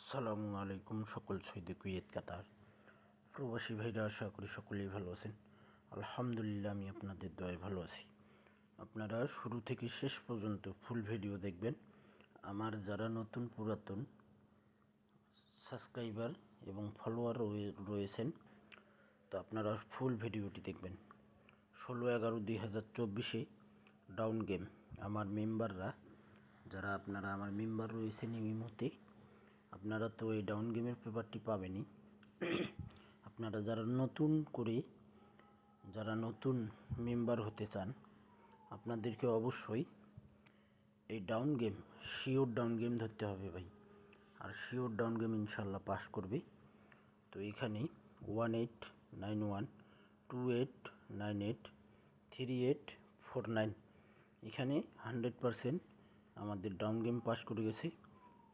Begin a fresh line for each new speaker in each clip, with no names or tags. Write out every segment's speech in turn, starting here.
আসসালামু আলাইকুম সকল সৌদি কুয়েত কাতার প্রবাসী ভাইরা, আশা করি সকলেই ভালো আছেন। আলহামদুলিল্লাহ, আমি আপনাদের দয়ায় ভালো আছি। আপনারা শুরু থেকে শেষ পর্যন্ত ফুল ভিডিও দেখবেন। আমার যারা নতুন পুরাতন সাবস্ক্রাইবার এবং ফলোয়ার রয়েছেন, তো আপনারা ফুল ভিডিওটি দেখবেন। 16/11/2024 ডাউন গেম। আমার মেম্বাররা যারা আপনারা আমার মেম্বার রয়েছেন এই মুহূর্তে, আপনারা তো এই ডাউন গেমের পেপারটি পাবেনই। আপনারা যারা নতুন মেম্বার হতে চান, আপনাদেরকে অবশ্যই এই down game, sure down game ধরতে হবে ভাই। আর শিওর ডাউন গেম ইনশাল্লাহ পাস করবে। তো এখানে 189128983849 এখানে 100% আমাদের ডাউন গেম পাস করে গেছে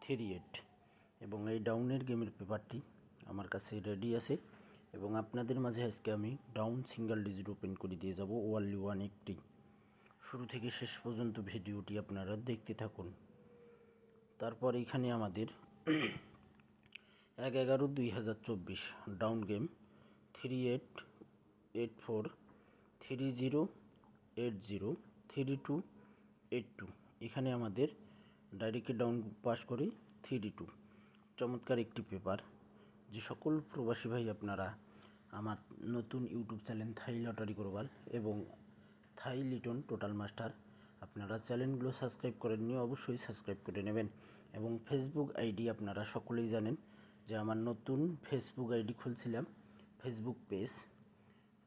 38। এবং এই ডাউনের গেমের পেপারটি আমার কাছে রেডি আছে, এবং আপনাদের মাঝে আজকে আমি ডাউন সিঙ্গেল ডিজিট ওপেন করে দিয়ে যাব ওয়ানলি 180। শুরু থেকে শেষ পর্যন্ত ভিডিওটি আপনারা দেখতে থাকুন। তারপর এখানে আমাদের 1/11/2024 ডাউন গেম 388430803282। এখানে আমাদের ডাইরেক্ট ডাউন পাস করে 32। চমৎকার একটি পেপার। যে সকল প্রবাসী ভাই আপনারা আমার নতুন ইউটিউব চ্যানেল থাই লটারি গ্লোবাল এবং থাই লিটন টোটাল মাস্টার, আপনারা চ্যানেলগুলো সাবস্ক্রাইব করেননি, অবশ্যই সাবস্ক্রাইব করে নেবেন। এবং ফেসবুক আইডি আপনারা সকলেই জানেন যে আমার নতুন ফেসবুক আইডি খুলছিলাম, ফেসবুক পেজ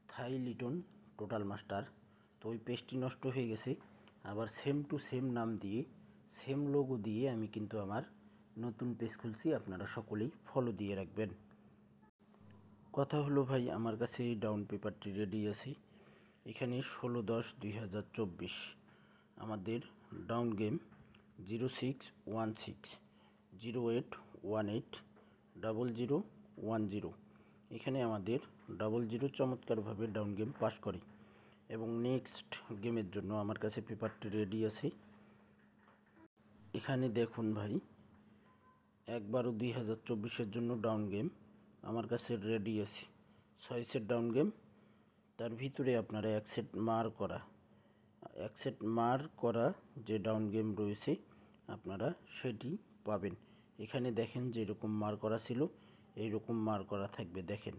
থাই লিটন টোটাল মাস্টার। তো ওই পেজটি নষ্ট হয়ে গেছে, আবার সেম টু সেম নাম দিয়ে সেম লোগো দিয়ে আমি কিন্তু আমার নতুন পেজ খুলছি। আপনারা সকলেই ফলো দিয়ে রাখবেন। কথা হলো ভাই, আমার কাছে এই ডাউন পেপারটি রেডি আছে। এখানে 16/10/2024 আমাদের ডাউন গেম 061608180010। এখানে আমাদের 00 চমৎকারভাবে ডাউন গেম পাস করে। এবং নেক্সট গেমের জন্য আমার কাছে পেপারটি রেডি আছে। এখানে দেখুন ভাই, 1/12/2024 জন্য ডাউন গেম আমার কাছে রেডি আছে 6 সেট ডাউন গেম। তার ভিতরে আপনারা এক সেট মার করা যে ডাউন গেম রয়েছে আপনারা সেটি পাবেন। এখানে দেখেন যেরকম মার করা ছিল এইরকম মার করা থাকবে। দেখেন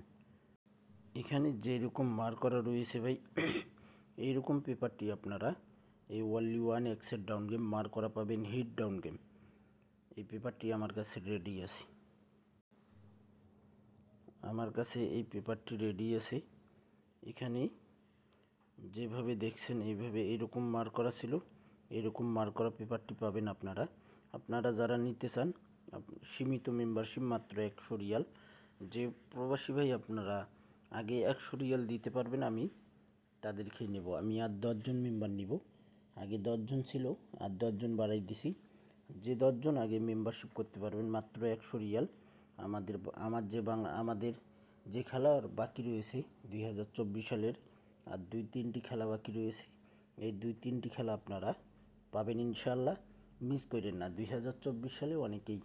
এখানে যেরকম মার করা রয়েছে ভাই, এইরকম পেপারটি আপনারা এই ওয়ানলি 1 সেট ডাউন গেম মার করা পাবেন, হিট ডাউন গেম। এই পেপারটি আমার কাছে রেডি আছে। এই পেপারটি রেডি আছে। এখানে যেভাবে দেখছেন এইভাবে এরকম মার করা ছিল, এরকম মার করা পেপারটি পাবেন আপনারা যারা নিতে চান। সীমিত মেম্বারশিপ, মাত্র 100 রিয়াল। যে প্রবাসী ভাই আপনারা আগে 100 রিয়াল দিতে পারবেন, আমি তাদেরকেই নেব। আমি আর 10 জন মেম্বার নিব। আগে 10 জন ছিল, আর 10 জন বাড়াই দিছি। যে 10 জন আগে মেম্বারশিপ করতে পারবেন মাত্র 100 রিয়াল। আমাদের যে খেলা বাকি রয়েছে 2024 সালের, আর 2-3টি খেলা বাকি রয়েছে। এই 2-3টি খেলা আপনারা পাবেন ইনশাল্লাহ, মিস করেন না। 2024 সালে অনেকেই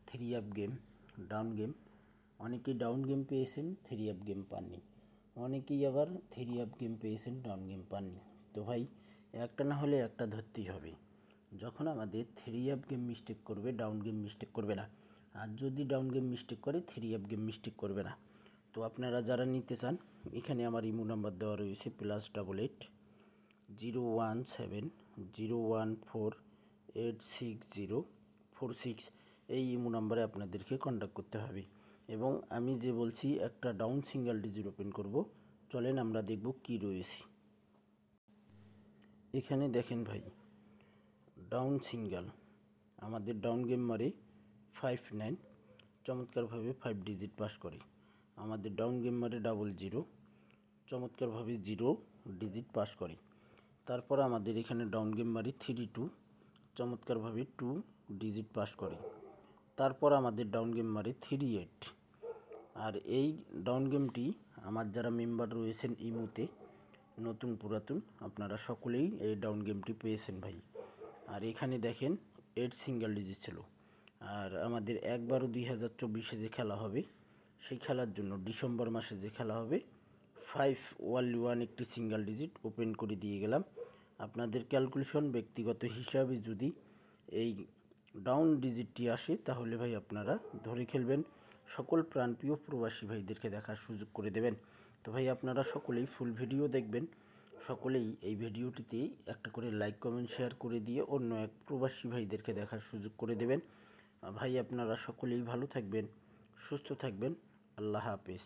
3 গেম ডাউন গেম, অনেকেই ডাউন গেম পেয়েছেন, 3 গেম পাননি। অনেকেই আবার 3 গেম পেয়েছেন, ডাউন গেম পাননি। তো ভাই, একটা না হলে একটা ধরতেই হবে। যখন আমাদের 3 গেম মিস্টেক করবে, ডাউন গেম মিস্টেক করবে না। আর যদি ডাউন গেম মিস্টেক করে, 3 গেম মিস্টেক করবে না। তো আপনারা যারা নিতে চান, এখানে আমার ইমো নাম্বার দেওয়া রয়েছে +88 017 014 86046। এই ইমো নাম্বারে আপনাদেরকে কন্ট্যাক্ট করতে হবে। এবং আমি যে বলছি একটা ডাউন সিঙ্গেল ডিজিট ওপেন করব, চলেন আমরা দেখব কি রয়েছে। এখানে দেখেন ভাই, ডাউন সিঙ্গেল আমাদের ডাউন গেম মারে 59, চমৎকারভাবে 5 ডিজিট পাস করে। আমাদের ডাউন গেম মারে 00, চমৎকারভাবে 0 ডিজিট পাস করে। তারপর আমাদের এখানে ডাউন গেম মারি 32, চমৎকারভাবে 2 ডিজিট পাস করে। তারপর আমাদের ডাউন গেম মারি 38। আর এই ডাউন গেমটি আমার যারা মেম্বার রয়েছেন ইমুতে, নতুন পুরাতন, আপনারা সকলেই এই ডাউন গেমটি পেয়েছেন ভাই। আর এখানে দেখেন 8 সিঙ্গেল ডিজিট ছিল। আর আমাদের 1/12/2024 যে খেলা হবে সেই খেলার জন্য ডিসেম্বর মাসে যে খেলা হবে 5 একটি সিঙ্গেল ডিজিট ওপেন করে দিয়ে গেলাম। আপনাদের ক্যালকুলেশন ব্যক্তিগত হিসাবে যদি এই ডাউন ডিজিটটি আসে তাহলে ভাই আপনারা ধরে খেলবেন। সকল প্রাণপ্রিয় প্রবাসী ভাইদেরকে দেখার সুযোগ করে দেবেন। তো ভাই আপনারা সকলেই ফুল ভিডিও দেখবেন, সকলেই এই ভিডিওটিতে একটা করে লাইক কমেন্ট শেয়ার করে দিয়ে অন্য এক প্রবাসী ভাইদেরকে দেখার সুযোগ করে দেবেন। ভাই আপনারা সকলেই ভালো থাকবেন, সুস্থ থাকবেন। আল্লাহ হাফেজ।